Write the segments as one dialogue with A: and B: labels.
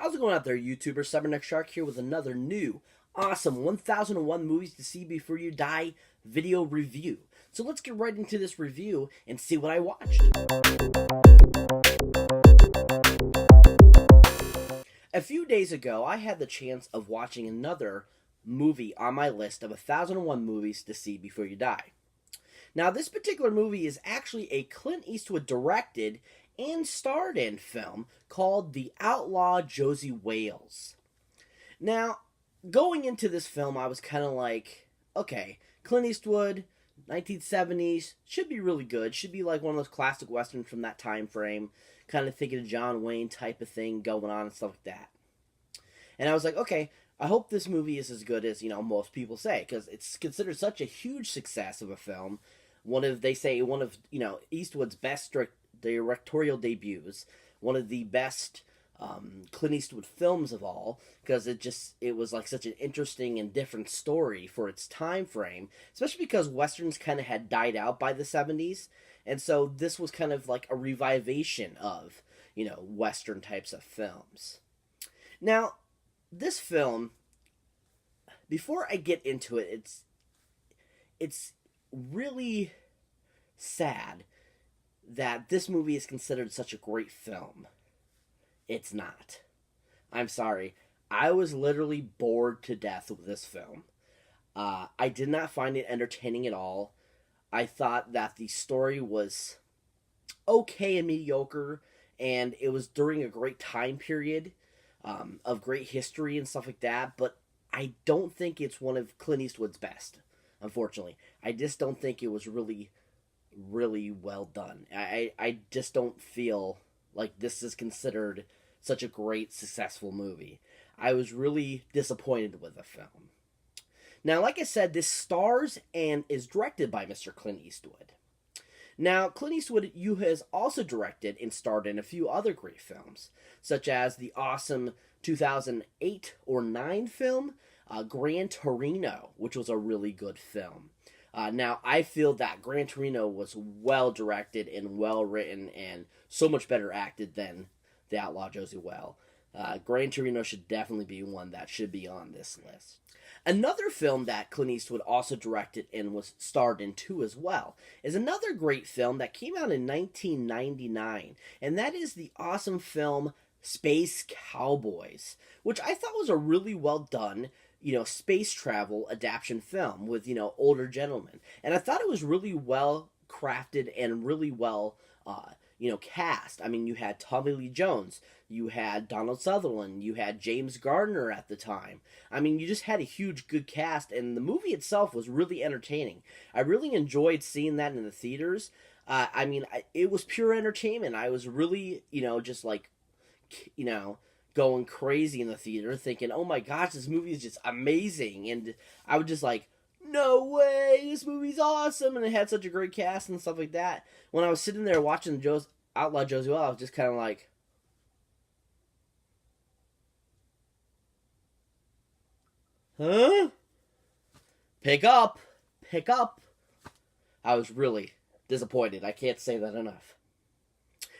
A: How's it going out there, YouTubers? Cyberneticshark here with another new, awesome 1001 Movies to See Before You Die video review. So let's get right into this review and see what I watched. A few days ago, I had the chance of watching another movie on my list of 1001 Movies to See Before You Die. Now, this particular movie is actually a Clint Eastwood directed and starred in film called The Outlaw Josey Wales. Now, going into this film, I was kind of like, okay, Clint Eastwood, 1970s, should be really good. Should be like one of those classic westerns from that time frame. Kind of thinking of John Wayne type of thing going on and stuff like that. And I was like, okay, I hope this movie is as good as, most people say, because it's considered such a huge success of a film. One of Eastwood's best directorial debuts, one of the best Clint Eastwood films of all, because it was like such an interesting and different story for its time frame, especially because westerns kind of had died out by the 70s, and so this was kind of like a revivation of, western types of films. Now, this film, before I get into it, it's really sad that this movie is considered such a great film. It's not. I'm sorry. I was literally bored to death with this film. I did not find it entertaining at all. I thought that the story was okay and mediocre, and it was during a great time period of great history and stuff like that, but I don't think it's one of Clint Eastwood's best, unfortunately. I just don't think it was really well done. I just don't feel like this is considered such a great, successful movie. I was really disappointed with the film. Now, like I said, this stars and is directed by Mr. Clint Eastwood. Now, Clint Eastwood, has also directed and starred in a few other great films, such as the awesome 2008 or 9 film, Gran Torino, which was a really good film. Now, I feel that Gran Torino was well directed and well written and so much better acted than The Outlaw Josey Wales. Gran Torino should definitely be one that should be on this list. Another film that Clint Eastwood also directed and was starred in too as well is another great film that came out in 1999, and that is the awesome film Space Cowboys, which I thought was a really well done space travel adaptation film with, older gentlemen. And I thought it was really well crafted and really well, cast. I mean, you had Tommy Lee Jones, you had Donald Sutherland, you had James Garner at the time. I mean, you just had a huge, good cast, and the movie itself was really entertaining. I really enjoyed seeing that in the theaters. It was pure entertainment. I was really, just like, going crazy in the theater thinking, oh my gosh, this movie is just amazing. And I was just like, no way, this movie's awesome. And it had such a great cast and stuff like that. When I was sitting there watching Outlaw Josey Wales, I was just kind of like, huh? Pick up. I was really disappointed. I can't say that enough.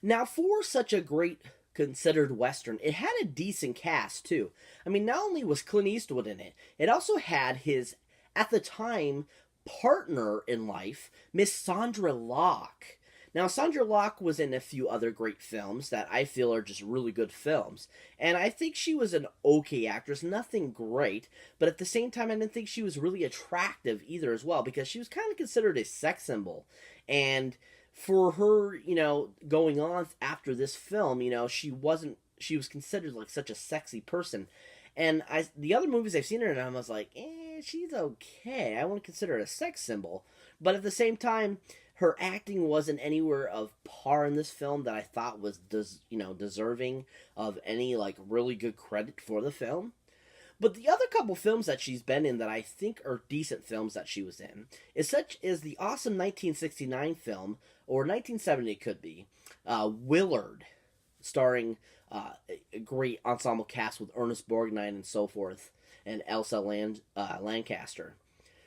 A: Now, for such a great considered western, it had a decent cast too. I mean, not only was Clint Eastwood in it, it also had his, at the time, partner in life, Miss Sandra Locke. Now, Sandra Locke was in a few other great films that I feel are just really good films, and I think she was an okay actress, nothing great, but at the same time, I didn't think she was really attractive either as well, because she was kind of considered a sex symbol, and for her, going on after this film, she was considered like such a sexy person. And the other movies I've seen her in, I was like, she's okay. I wouldn't consider her a sex symbol. But at the same time, her acting wasn't anywhere of par in this film that I thought was, deserving of any, like, really good credit for the film. But the other couple films that she's been in that I think are decent films that she was in is such as the awesome 1969 film, or 1970 it could be, Willard, starring a great ensemble cast with Ernest Borgnine and so forth, and Elsa Lancaster.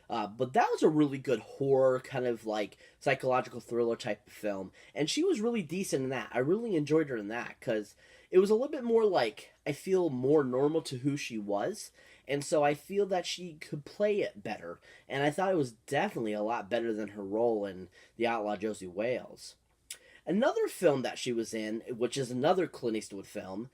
A: But that was a really good horror, kind of like psychological thriller type of film. And she was really decent in that. I really enjoyed her in that because it was a little bit more like, I feel, more normal to who she was. And so I feel that she could play it better. And I thought it was definitely a lot better than her role in The Outlaw Josey Wales. Another film that she was in, which is another Clint Eastwood film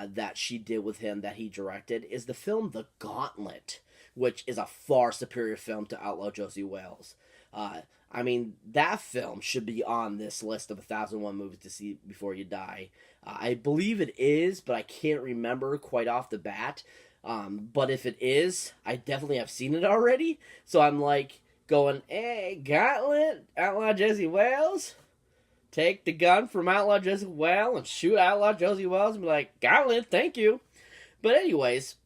A: that she did with him that he directed, is the film The Gauntlet, which is a far superior film to Outlaw Josey Wales. I mean, that film should be on this list of 1001 movies to see before you die. I believe it is, but I can't remember quite off the bat. But if it is, I definitely have seen it already. So I'm like going, hey, Gauntlet, Outlaw Josey Wales? Take the gun from Outlaw Josey Wales and shoot Outlaw Josey Wales and be like, Gauntlet, thank you. But anyways,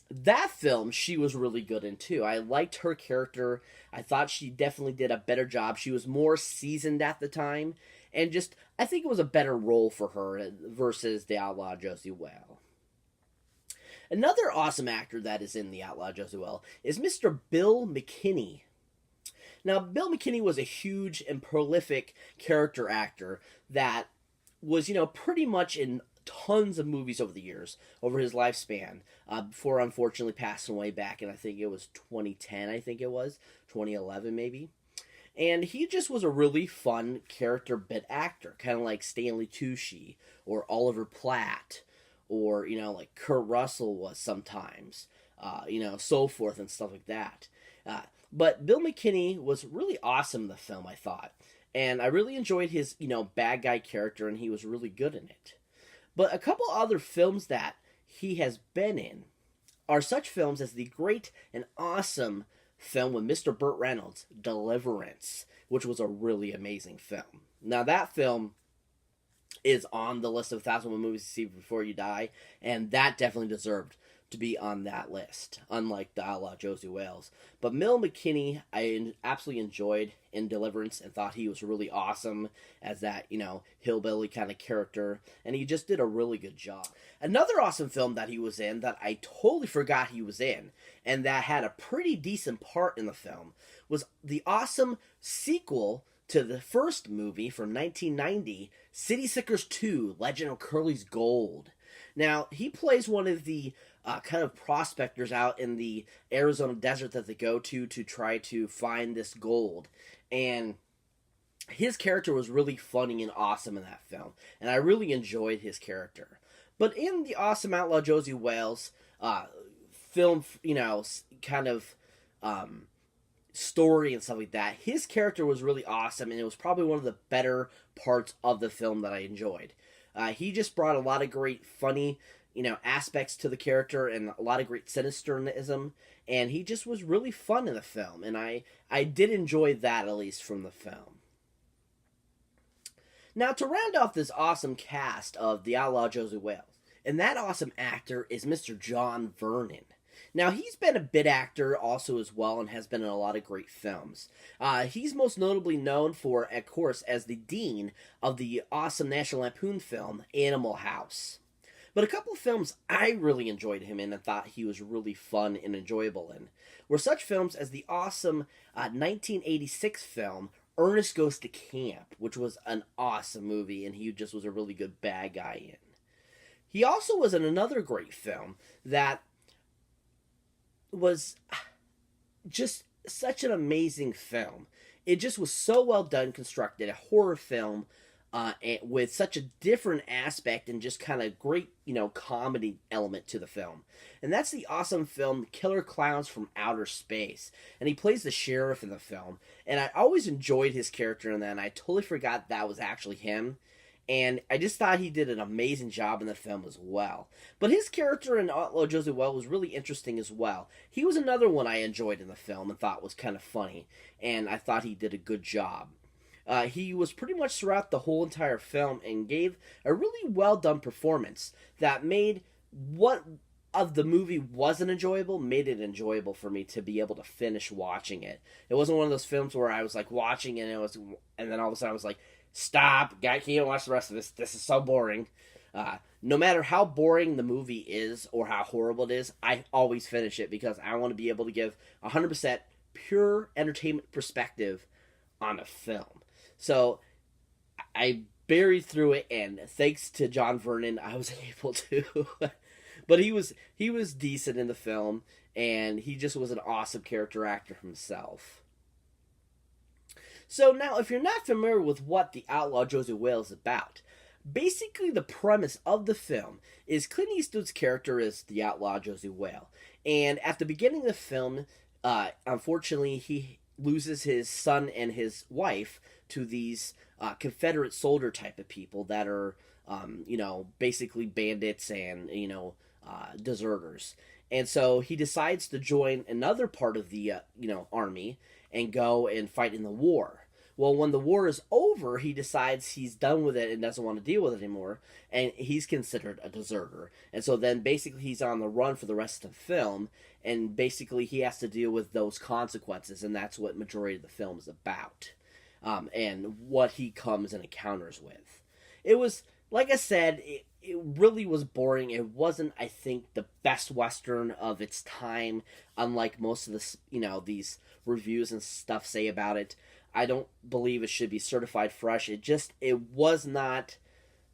A: that film she was really good in too. I liked her character. I thought she definitely did a better job. She was more seasoned at the time. And just, I think it was a better role for her versus the Outlaw Josey Wales. Another awesome actor that is in the Outlaw Josey Wales is Mr. Bill McKinney. Now, Bill McKinney was a huge and prolific character actor that was, pretty much in tons of movies over the years, over his lifespan, before unfortunately passing away back in, I think it was 2010, 2011 maybe. And he just was a really fun character bit actor, kind of like Stanley Tucci or Oliver Platt, or, like Kurt Russell was sometimes, so forth and stuff like that. But Bill McKinney was really awesome in the film, I thought. And I really enjoyed his, bad guy character, and he was really good in it. But a couple other films that he has been in are such films as the great and awesome film with Mr. Burt Reynolds, Deliverance, which was a really amazing film. Now, that film is on the list of 1001 movies to see before you die, and that definitely deserved to be on that list, unlike the Outlaw Josey Wales. But Bill McKinney, I absolutely enjoyed in Deliverance and thought he was really awesome as that, hillbilly kind of character, and he just did a really good job. Another awesome film that he was in that I totally forgot he was in, and that had a pretty decent part in the film, was the awesome sequel to the first movie from 1990, City Slickers 2, Legend of Curly's Gold. Now, he plays one of the kind of prospectors out in the Arizona desert that they go to try to find this gold. And his character was really funny and awesome in that film. And I really enjoyed his character. But in the awesome Outlaw Josey Wales film, kind of story and stuff like that, his character was really awesome. And it was probably one of the better parts of the film that I enjoyed. He just brought a lot of great, funny, aspects to the character and a lot of great sinisterism, and he just was really fun in the film, and I did enjoy that, at least, from the film. Now, to round off this awesome cast of The Outlaw Josey Wales, and that awesome actor is Mr. John Vernon. Now, he's been a bit actor also as well and has been in a lot of great films. He's most notably known for, of course, as the dean of the awesome National Lampoon film, Animal House. But a couple of films I really enjoyed him in and thought he was really fun and enjoyable in were such films as the awesome 1986 film, Ernest Goes to Camp, which was an awesome movie, and he just was a really good bad guy in. He also was in another great film that was just such an amazing film. It just was so well done, constructed, a horror film with such a different aspect and just kind of great, comedy element to the film. And that's the awesome film Killer Clowns from Outer Space. And he plays the sheriff in the film. And I always enjoyed his character in that, and I totally forgot that was actually him. And I just thought he did an amazing job in the film as well. But his character in Outlaw Josey Wales was really interesting as well. He was another one I enjoyed in the film and thought was kind of funny. And I thought he did a good job. He was pretty much throughout the whole entire film and gave a really well done performance that made what of the movie wasn't enjoyable, made it enjoyable for me to be able to finish watching it. It wasn't one of those films where I was like watching it and then all of a sudden I was like, stop, I can't watch the rest of this. This is so boring. No matter how boring the movie is or how horrible it is, I always finish it because I want to be able to give 100% pure entertainment perspective on a film. So I buried through it, and thanks to John Vernon, I was able to. But he was decent in the film, and he just was an awesome character actor himself. So now, if you're not familiar with what the Outlaw Josey Wales is about, basically the premise of the film is Clint Eastwood's character is the Outlaw Josey Wales, and at the beginning of the film, unfortunately, he loses his son and his wife to these Confederate soldier type of people that are, basically bandits and, deserters. And so he decides to join another part of the, army and go and fight in the war. Well, when the war is over, he decides he's done with it and doesn't want to deal with it anymore, and he's considered a deserter. And so then basically he's on the run for the rest of the film, and basically he has to deal with those consequences, and that's what majority of the film is about, and what he comes and encounters with. It was, like I said, it really was boring. It wasn't, I think, the best Western of its time, unlike most of the, these reviews and stuff say about it. I don't believe it should be certified fresh. It was not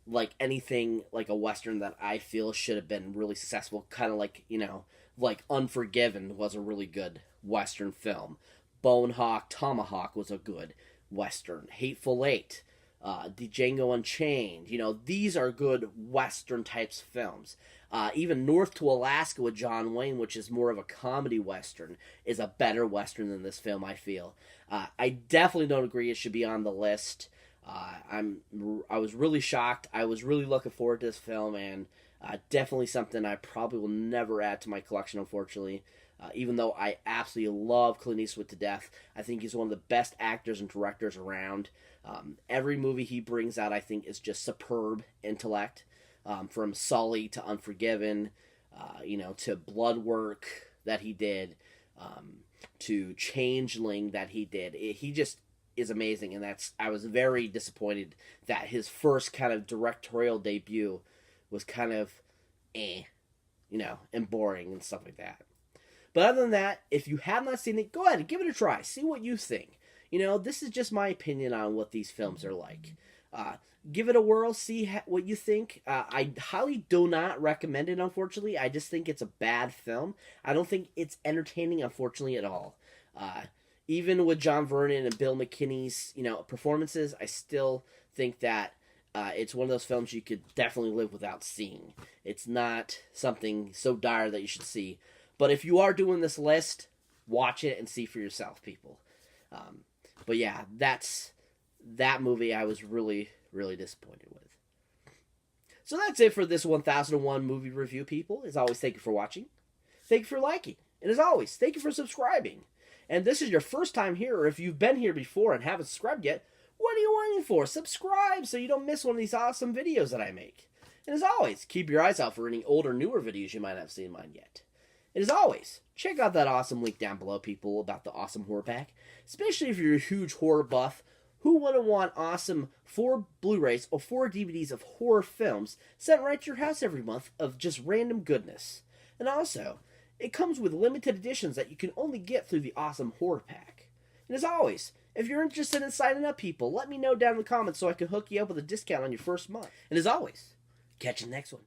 A: like anything like a Western that I feel should have been really successful. Kind of like, like Unforgiven was a really good Western film. Bone Hawk, Tomahawk was a good Western. Hateful Eight, Django Unchained. These are good Western types of films. Even North to Alaska with John Wayne, which is more of a comedy Western, is a better Western than this film, I feel. I definitely don't agree it should be on the list. I was really shocked. I was really looking forward to this film, and definitely something I probably will never add to my collection, unfortunately. Even though I absolutely love Clint Eastwood to death. I think he's one of the best actors and directors around. Every movie he brings out, I think, is just superb intellect. From Sully to Unforgiven, to Bloodwork that he did, to Changeling that he did. He just is amazing, and I was very disappointed that his first kind of directorial debut was kind of and boring and stuff like that. But other than that, if you have not seen it, go ahead and give it a try. See what you think. This is just my opinion on what these films are like. Give it a whirl, see what you think. I highly do not recommend it, unfortunately. I just think it's a bad film. I don't think it's entertaining, unfortunately, at all. Even with John Vernon and Bill McKinney's, performances, I still think that it's one of those films you could definitely live without seeing. It's not something so dire that you should see. But if you are doing this list, watch it and see for yourself, people. But yeah, that movie I was really, really disappointed with. So that's it for this 1001 movie review, people. As always, thank you for watching. Thank you for liking. And as always, thank you for subscribing. And this is your first time here, or if you've been here before and haven't subscribed yet, what are you waiting for? Subscribe so you don't miss one of these awesome videos that I make. And as always, keep your eyes out for any old or newer videos you might not have seen mine yet. And as always, check out that awesome link down below, people, about the awesome horror pack. Especially if you're a huge horror buff. Who wouldn't want awesome 4 Blu-rays or 4 DVDs of horror films sent right to your house every month of just random goodness? And also, it comes with limited editions that you can only get through the awesome horror pack. And as always, if you're interested in signing up, people, let me know down in the comments so I can hook you up with a discount on your first month. And as always, catch you next one.